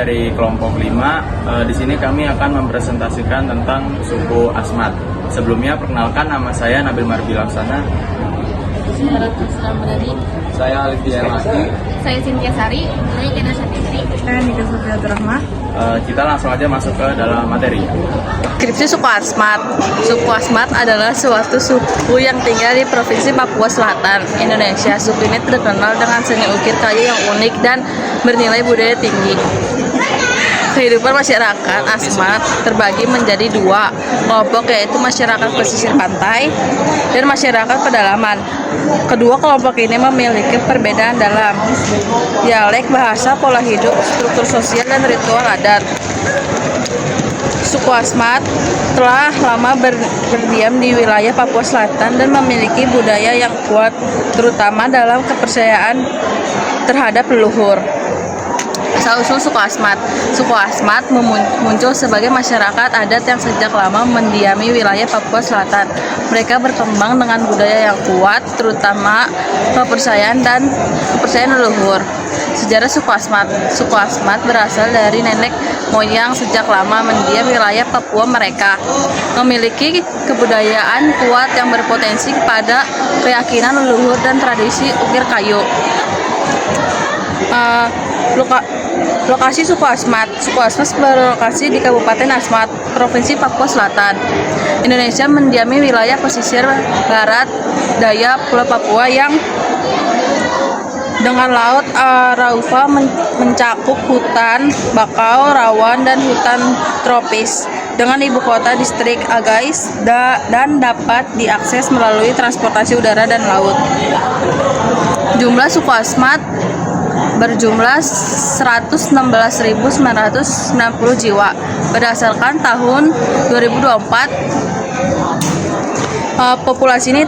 dari kelompok 5. Di sini kami akan mempresentasikan tentang suku Asmat. Sebelumnya perkenalkan, nama saya Nabil Marbi Laksana. Saya Alif Diarmati. Saya Cynthia Sari. Saya Kena Satitri. Saya Nika Supriyatul Rahma. Kita langsung aja masuk ke dalam materi. Deskripsi suku Asmat. Suku Asmat adalah suatu suku yang tinggal di Provinsi Papua Selatan, Indonesia. Suku ini terkenal dengan seni ukir kayu yang unik dan bernilai budaya tinggi. Kehidupan masyarakat Asmat terbagi menjadi dua kelompok, yaitu masyarakat pesisir pantai dan masyarakat pedalaman. Kedua kelompok ini memiliki perbedaan dalam dialek, bahasa, pola hidup, struktur sosial, dan ritual adat. Suku Asmat telah lama berdiam di wilayah Papua Selatan dan memiliki budaya yang kuat, terutama dalam kepercayaan terhadap leluhur. Asal-usul suku Asmat. Suku Asmat muncul sebagai masyarakat adat yang sejak lama mendiami wilayah Papua Selatan. Mereka berkembang dengan budaya yang kuat, terutama kepercayaan leluhur. Sejarah suku Asmat. Suku Asmat berasal dari nenek moyang sejak lama mendiam wilayah Papua. Mereka memiliki kebudayaan kuat yang berpotensi pada keyakinan leluhur dan tradisi ukir kayu. Lokasi suku Asmat. Suku Asmat berlokasi di Kabupaten Asmat, Provinsi Papua Selatan, Indonesia, mendiami wilayah pesisir barat daya Pulau Papua yang dengan Laut Araufa mencakup hutan bakau, rawan, dan hutan tropis, dengan ibu kota distrik Agais dan dapat diakses melalui transportasi udara dan laut. Jumlah suku Asmat berjumlah 116.960 jiwa. Berdasarkan tahun 2024, populasi ini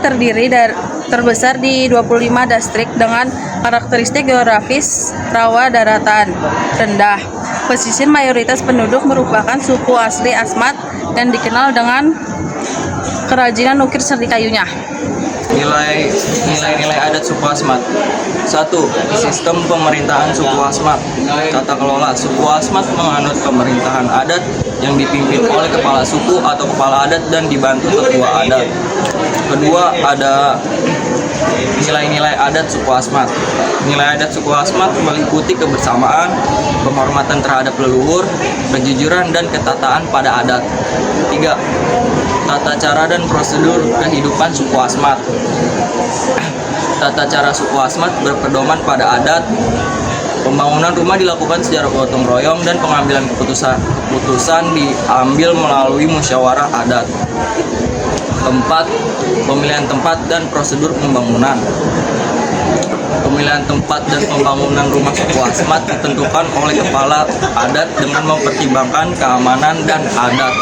terbesar di 25 distrik dengan karakteristik geografis rawa daratan rendah. Pesisir mayoritas penduduk merupakan suku asli Asmat dan dikenal dengan kerajinan ukir serti kayunya. Nilai-nilai adat suku Asmat. 1. Sistem pemerintahan suku Asmat. Tata kelola. Suku Asmat menganut pemerintahan adat yang dipimpin oleh kepala suku atau kepala adat dan dibantu ketua adat. Kedua, ada nilai-nilai adat suku Asmat. Nilai adat suku Asmat meliputi kebersamaan, penghormatan terhadap leluhur, kejujuran, dan ketataan pada adat. 3. Tata cara dan prosedur kehidupan suku Asmat. Tata cara suku Asmat berpedoman pada adat. Pembangunan rumah dilakukan secara gotong royong dan pengambilan keputusan diambil melalui musyawarah adat. 4. Pemilihan tempat dan prosedur pembangunan. Pemilihan tempat dan pembangunan rumah suku Asmat ditentukan oleh kepala adat dengan mempertimbangkan keamanan dan adat.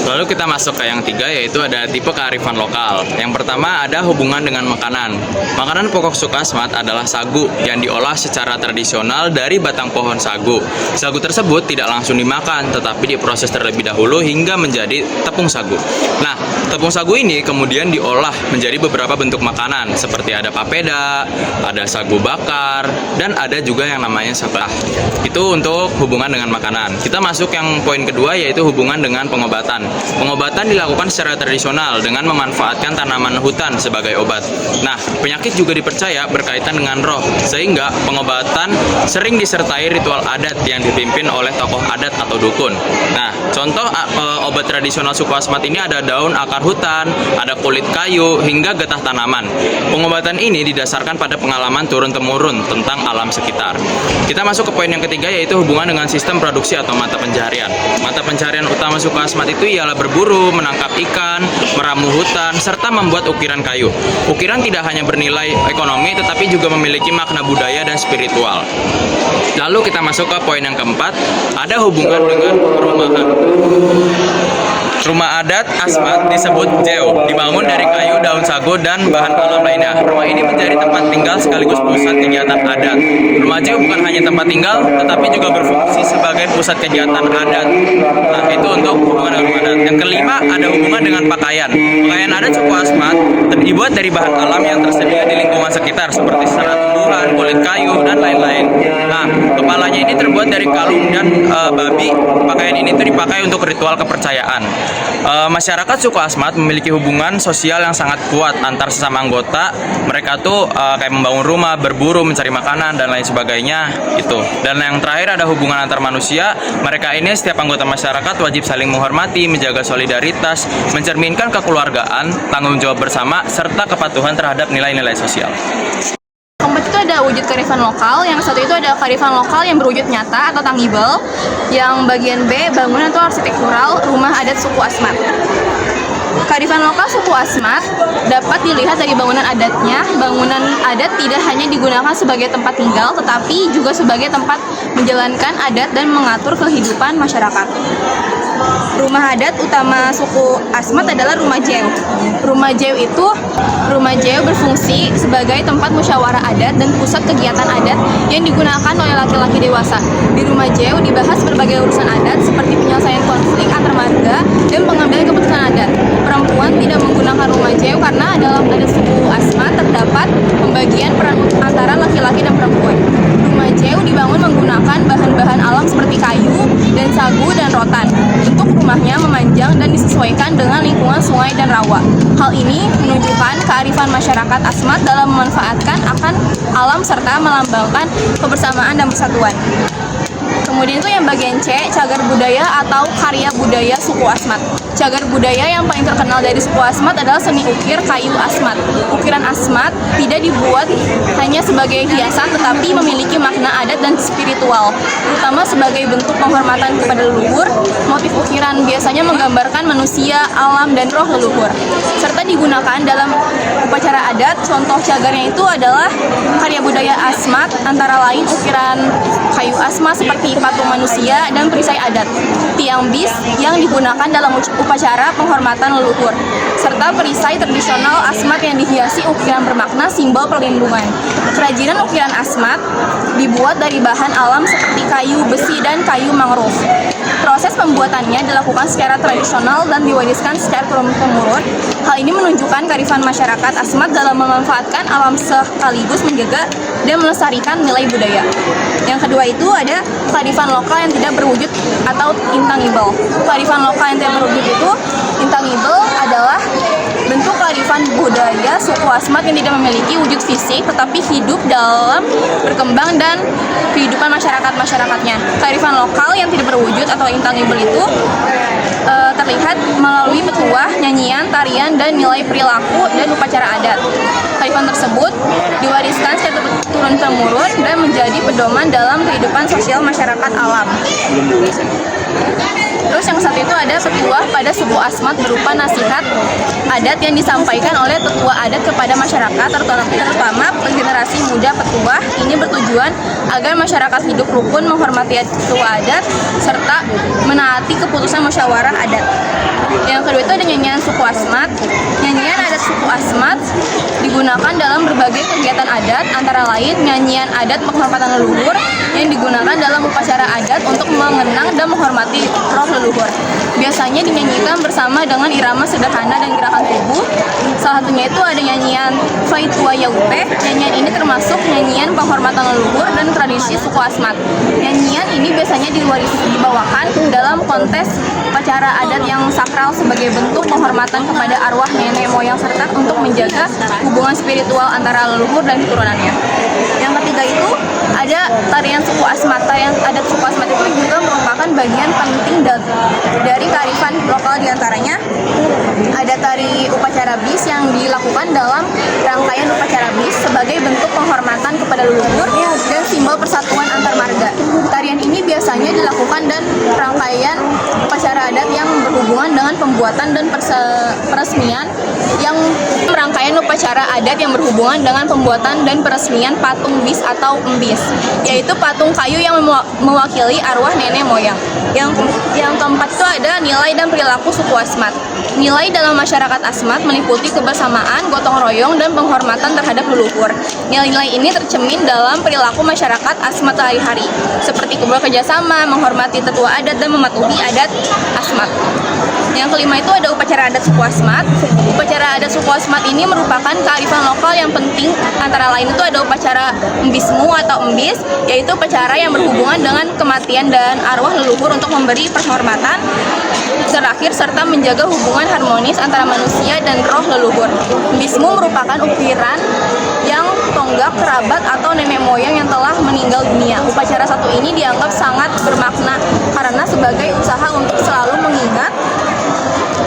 Lalu kita masuk ke yang 3, yaitu ada tipe kearifan lokal. Yang pertama ada hubungan dengan makanan. Makanan pokok suku Asmat adalah sagu yang diolah secara tradisional dari batang pohon sagu. Sagu tersebut tidak langsung dimakan, tetapi diproses terlebih dahulu hingga menjadi tepung sagu. Nah, tepung sagu ini kemudian diolah menjadi beberapa bentuk makanan, seperti ada papeda, ada sagu bakar, dan ada juga yang namanya sabah. Itu untuk hubungan dengan makanan. Kita masuk yang poin kedua, yaitu hubungan dengan pengobatan. Pengobatan dilakukan secara tradisional dengan memanfaatkan tanaman hutan sebagai obat. Nah, penyakit juga dipercaya berkaitan dengan roh, sehingga pengobatan sering disertai ritual adat yang dipimpin oleh tokoh adat atau dukun. Nah, contoh obat tradisional suku Asmat ini ada daun akar hutan, ada kulit kayu, hingga getah tanaman. Pengobatan ini didasarkan pada pengalaman turun-temurun tentang alam sekitar. Kita masuk ke poin yang ketiga, yaitu hubungan dengan sistem produksi atau mata pencaharian. Mata pencaharian utama suku Asmat itu ialah berburu, menangkap ikan, meramu hutan, serta membuat ukiran kayu. Ukiran tidak hanya bernilai ekonomi, tetapi juga memiliki makna budaya dan spiritual. Lalu kita masuk ke poin yang keempat, ada hubungan dengan perumahan. Rumah adat Asmat disebut Jeo, dibangun dari kayu, daun sagu, dan bahan alam lainnya. Rumah ini menjadi tempat tinggal sekaligus pusat kegiatan adat. Rumah Jeo bukan hanya tempat tinggal, tetapi juga berfungsi sebagai pusat kegiatan adat. Nah, itu untuk hubungan dengan rumah adat. Yang kelima, ada hubungan dengan pakaian. Pakaian adat suku Asmat dibuat dari bahan alam yang tersedia di lingkungan sekitar, seperti serat tumbuh, Tuhan, kulit kayu, dan lain-lain. Nah, kepalanya ini terbuat dari kalung dan babi. Pakaian ini tuh dipakai untuk ritual kepercayaan. Masyarakat suku Asmat memiliki hubungan sosial yang sangat kuat antar sesama anggota. Mereka tuh kayak membangun rumah, berburu, mencari makanan, dan lain sebagainya gitu. Dan yang terakhir ada hubungan antar manusia. Mereka ini setiap anggota masyarakat wajib saling menghormati, menjaga solidaritas, mencerminkan kekeluargaan, tanggung jawab bersama, serta kepatuhan terhadap nilai-nilai sosial. Keempat itu ada wujud kearifan lokal. Yang satu itu ada kearifan lokal yang berwujud nyata atau tangible. Yang bagian B, bangunan atau arsitektural rumah adat suku Asmat. Kearifan lokal suku Asmat dapat dilihat dari bangunan adatnya. Bangunan adat tidak hanya digunakan sebagai tempat tinggal, tetapi juga sebagai tempat menjalankan adat dan mengatur kehidupan masyarakat. Rumah adat utama suku Asmat adalah rumah Jew. Rumah Jew berfungsi sebagai tempat musyawarah adat dan pusat kegiatan adat yang digunakan oleh laki-laki dewasa. Di rumah Jew dibahas berbagai urusan adat seperti penyelesaian konflik antar marga dan pengambilan keputusan adat. Perempuan tidak menggunakan rumah Jew karena dalam adat suku Asmat terdapat pembagian peran antara laki-laki dan perempuan. Rumah Jew dibangun menggunakan bahan-bahan alam seperti kayu dan sagu dan rotan. Bentuk rumahnya memanjang dan disesuaikan dengan lingkungan sungai dan rawa. Hal ini menunjukkan kearifan masyarakat Asmat dalam memanfaatkan akan alam serta melambangkan kebersamaan dan persatuan. Kemudian itu yang bagian C, cagar budaya atau karya budaya suku Asmat. Cagar budaya yang paling terkenal dari suku Asmat adalah seni ukir kayu Asmat. Ukiran Asmat tidak dibuat hanya sebagai hiasan tetapi memiliki makna adat dan spiritual, terutama sebagai bentuk penghormatan kepada leluhur. Motif ukiran biasanya menggambarkan manusia, alam, dan roh leluhur, serta digunakan dalam upacara adat. Contoh cagarnya itu adalah karya budaya Asmat, antara lain ukiran kayu Asmat seperti patung manusia dan perisai adat, tiang bis yang digunakan dalam upacara penghormatan leluhur, serta perisai tradisional Asmat yang dihiasi ukiran bermakna simbol perlindungan. Kerajinan ukiran Asmat dibuat dari bahan alam seperti kayu, besi, dan kayu mangrove. Proses pembuatannya dilakukan secara tradisional dan diwariskan secara turun-temurun. Hal ini menunjukkan kearifan masyarakat Asmat dalam memanfaatkan alam sekaligus menjaga dan melestarikan nilai budaya. Yang kedua itu ada kearifan lokal yang tidak berwujud atau intangible. Kearifan lokal yang tidak berwujud itu intangible adalah bentuk kearifan budaya suku Asmat yang tidak memiliki wujud fisik tetapi hidup dalam berkembang dan kehidupan masyarakatnya. Kearifan lokal yang tidak berwujud atau intangible itu terlihat melalui petuah, nyanyian, tarian, dan nilai perilaku dan upacara adat. Kearifan tersebut diwariskan secara turun-temurun dan menjadi pedoman dalam kehidupan sosial masyarakat alam. Terus yang satu itu ada petuah pada suku Asmat berupa nasihat adat yang disampaikan oleh tetua adat kepada masyarakat, terutama generasi muda petuah. Ini bertujuan agar masyarakat hidup rukun, menghormati tetua adat, serta menaati keputusan musyawarah adat. Yang kedua itu ada nyanyian suku Asmat. Nyanyian adat suku Asmat digunakan dalam berbagai kegiatan adat, antara lain nyanyian adat penghormatan leluhur yang digunakan dalam upacara adat untuk mengenang dan menghormati roh leluhur. Biasanya dinyanyikan bersama dengan irama sederhana dan gerakan tubuh. Salah satunya itu ada nyanyian Faitua Yaupe. Nyanyian ini termasuk nyanyian penghormatan leluhur dan tradisi suku Asmat. Nyanyian ini biasanya dibawakan dalam kontes upacara adat yang sakral sebagai bentuk penghormatan kepada arwah nenek moyang serta untuk menjaga hubungan spiritual antara leluhur dan keturunannya. Yang ketiga itu ada tarian suku Asmat. Tarian adat suku Asmat itu juga merupakan bagian penting dari kearifan lokal. Diantaranya ada tari upacara bis yang dilakukan dalam rangkaian upacara bis sebagai bentuk penghormatan kepada leluhur dan simbol persatuan antar marga. Tarian ini biasanya dilakukan dan rangkaian upacara adat yang berhubungan dengan pembuatan dan peresmian rangkaian upacara adat yang berhubungan dengan pembuatan dan peresmian patung bis atau embis, yaitu patung kayu yang mewakili arwah nenek moyang. Yang keempat itu ada nilai dan perilaku suku Asmat. Nilai dalam masyarakat Asmat meliputi kebersamaan, gotong royong, dan penghormatan terhadap leluhur. Nilai-nilai ini tercermin dalam perilaku masyarakat Asmat sehari-hari, seperti bekerja sama, menghormati tetua adat, dan mematuhi adat Asmat. Yang kelima itu ada upacara adat suku Asmat. Upacara adat suku Asmat ini merupakan kearifan lokal yang penting, antara lain itu ada upacara embismu atau embis, yaitu upacara yang berhubungan dengan kematian dan arwah leluhur untuk memberi penghormatan terakhir serta menjaga hubungan harmonis antara manusia dan roh leluhur. Embismu merupakan ukiran yang tonggak kerabat atau nenek moyang yang telah meninggal dunia. Upacara satu ini dianggap sangat bermakna karena sebagai usaha untuk selalu mengingat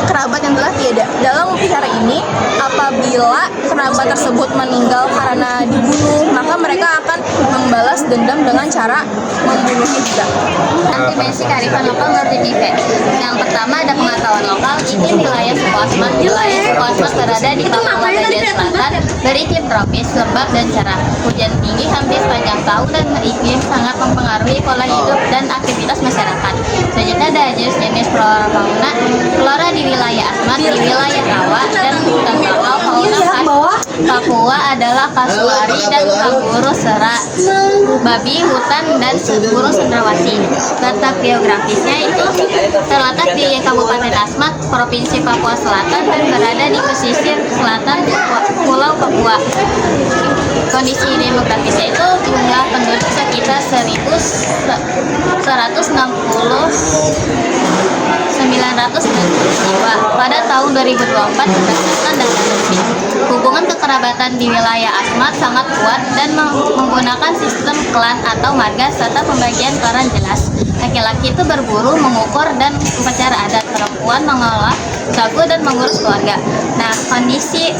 kerabat yang telah tiada. Dalam upacara ini, apabila kerabat tersebut meninggal karena dibunuh, maka mereka akan membalas dendam dengan cara membunuhnya juga. Dimensi kearifan lokal menurut Dive. Yang pertama ada pengetahuan lokal. Ini wilayah suku Asmat. Wilayah suku Asmat berada di Papua bagian selatan, beriklim tropis, lembab dan cerah. Hujan tinggi hampir sepanjang tahun dan iklim sangat mempengaruhi pola hidup dan aktivitas masyarakat. Selanjutnya ada jenis-jenis flora fauna. Flora di wilayah Asmat, di wilayah rawa dan hutan bakau. Fauna khas Papua adalah kasuari dan kanguru sera, babi hutan dan burung cendrawasih. Letak geografisnya itu terletak di Kabupaten Asmat, Provinsi Papua Selatan dan berada di pesisir selatan Pulau Papua. Kondisi demografisnya itu jumlah penduduk sekitar 1.990 pada tahun 2024 berdasarkan data resmi. Hubungan kekerabatan di wilayah Asmat sangat kuat dan menggunakan sistem klan atau marga serta pembagian peran jelas. Laki-laki itu berburu, mengukur, dan upacara adat. Perempuan mengolah sagu dan mengurus keluarga. Nah, kondisi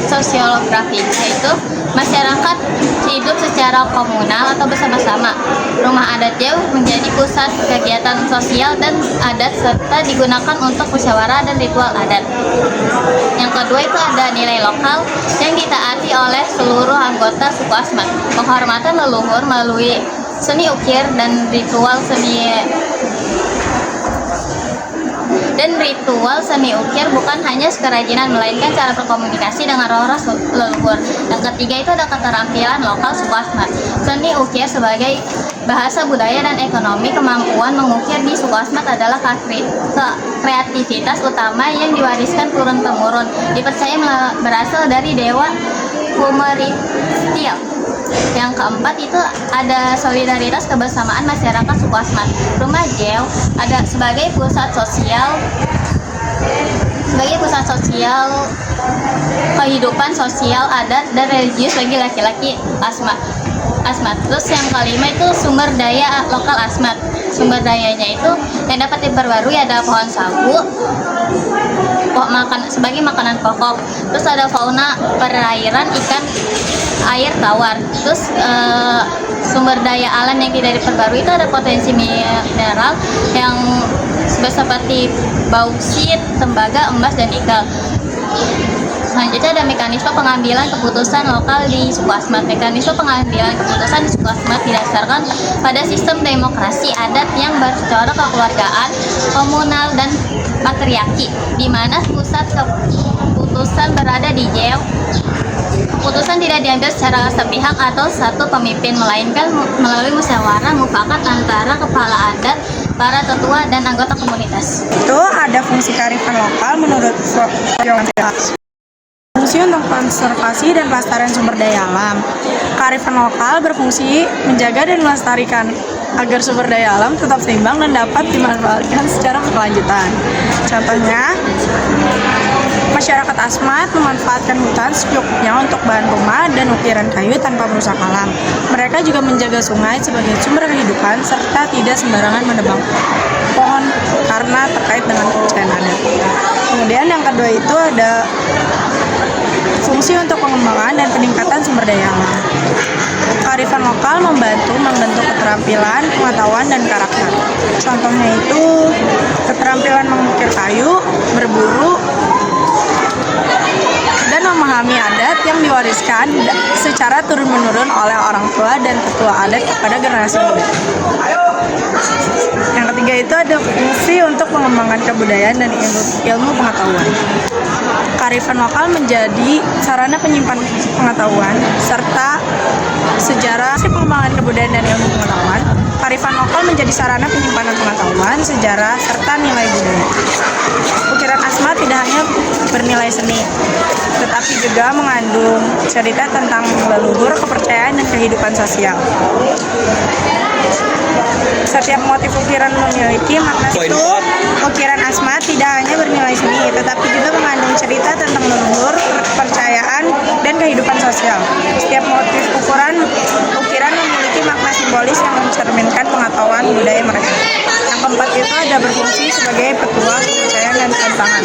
sosiologis yaitu masyarakat hidup secara komunal atau bersama-sama. Rumah adat jauh menjadi pusat kegiatan sosial dan adat serta digunakan untuk musyawarah dan ritual adat. Yang kedua itu ada nilai lokal yang ditaati oleh seluruh anggota suku Asmat. Penghormatan leluhur melalui seni ukir dan ritual seni ukir bukan hanya kerajinan melainkan cara berkomunikasi dengan roh-roh leluhur. Yang ketiga itu ada keterampilan lokal suku Asmat. Seni ukir sebagai bahasa budaya dan ekonomi. Kemampuan mengukir di suku Asmat adalah kreativitas utama yang diwariskan turun-temurun. Dipercaya berasal dari dewa Kumeristil. Yang keempat itu ada solidaritas kebersamaan masyarakat suku Asmat. Rumah Jeo ada sebagai pusat sosial kehidupan sosial adat dan religius bagi laki-laki Asmat. Terus yang kelima itu sumber daya lokal Asmat. Sumber dayanya itu yang dapat diperbarui ada pohon sagu sebagai makanan pokok. Terus ada fauna perairan, ikan air tawar. Terus sumber daya alam yang tidak diperbarui itu ada potensi mineral yang seperti bauksit, tembaga, emas, dan nikel. Selanjutnya ada mekanisme pengambilan keputusan lokal di suku Asmat. Mekanisme pengambilan keputusan di suku Asmat didasarkan pada sistem demokrasi adat yang bercorak kekeluargaan, komunal, dan patriarki, di mana pusat keputusan berada di Jeo. Keputusan tidak diambil secara sepihak atau satu pemimpin, melainkan melalui musyawarah mufakat antara kepala adat, para tetua, dan anggota komunitas. Itu ada fungsi kearifan lokal menurut fungsi untuk konservasi dan pelestarian sumber daya alam. Kearifan lokal berfungsi menjaga dan melestarikan agar sumber daya alam tetap seimbang dan dapat dimanfaatkan secara berkelanjutan. Contohnya, masyarakat Asmat memanfaatkan hutan secukupnya untuk bahan rumah dan ukiran kayu tanpa merusak alam. Mereka juga menjaga sungai sebagai sumber kehidupan serta tidak sembarangan menebang pohon karena terkait dengan kepercayaan adat. Kemudian yang kedua itu ada fungsi untuk pengembangan dan peningkatan sumber daya alam. Kearifan lokal membentuk keterampilan, pengetahuan, dan karakter. Contohnya itu keterampilan mengukir kayu, berburu, dan memahami adat yang diwariskan secara turun-menurun oleh orang tua dan tetua adat kepada generasi muda. Yang ketiga itu ada fungsi untuk mengembangkan kebudayaan dan ilmu pengetahuan. Kearifan lokal menjadi sarana penyimpan pengetahuan serta sejarah, pengembangan kebudayaan dan ilmu pengetahuan. Kearifan lokal menjadi sarana penyimpanan pengetahuan, sejarah, serta nilai budaya. Ukiran asmat tidak hanya bernilai seni, tetapi juga mengandung cerita tentang leluhur, kepercayaan, dan kehidupan sosial. Setiap motif ukiran memiliki makna itu. Ukiran asmat tidak hanya bernilai seni, tetapi juga mengandung cerita tentang leluhur, kepercayaan, dan kehidupan sosial. Setiap motif ukiran memiliki makna simbolis yang mencerminkan pengetahuan budaya mereka. Yang keempat itu ada berfungsi sebagai petua, kepercayaan, dan tantangan.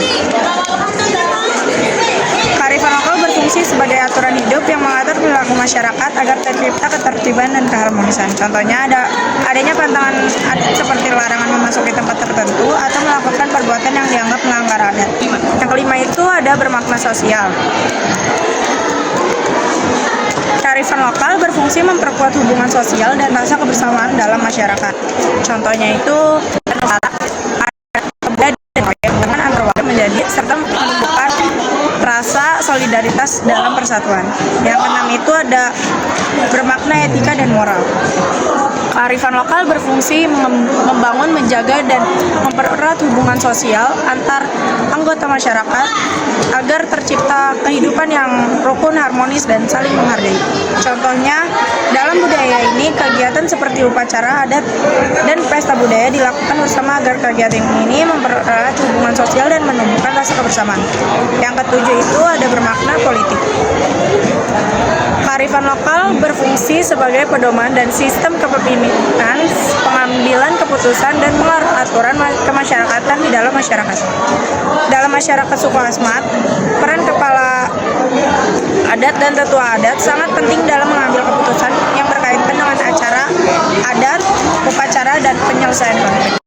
Kearifan lokal berfungsi sebagai aturan hidup yang mengatur perilaku masyarakat agar tercipta ketertiban dan keharmonisan. Contohnya adanya pantangan adat seperti larangan memasuki tempat tertentu atau melakukan perbuatan yang dianggap melanggar adat. Yang kelima itu ada bermakna sosial. Kearifan lokal berfungsi memperkuat hubungan sosial dan rasa kebersamaan dalam masyarakat. Contohnya itu antar warga menjadi serta menumbuhkan rasa solidaritas dalam persatuan. Yang keenam itu ada bermakna etika dan moral. Kearifan lokal berfungsi membangun, menjaga, dan mempererat hubungan sosial antar anggota masyarakat agar tercipta kehidupan yang rukun, harmonis, dan saling menghargai. Contohnya, dalam budaya ini, kegiatan seperti upacara adat dan pesta budaya dilakukan bersama agar kegiatan ini mempererat hubungan sosial dan menumbuhkan rasa kebersamaan. Yang ketujuh itu ada bermakna politik. Kearifan lokal berfungsi sebagai pedoman dan sistem kepemimpinan, pengambilan keputusan, dan mengatur aturan kemasyarakatan di dalam masyarakat. Dalam masyarakat suku Asmat, peran kepala adat dan tetua adat sangat penting dalam mengambil keputusan yang berkaitan dengan acara adat, upacara, dan penyelesaian konflik.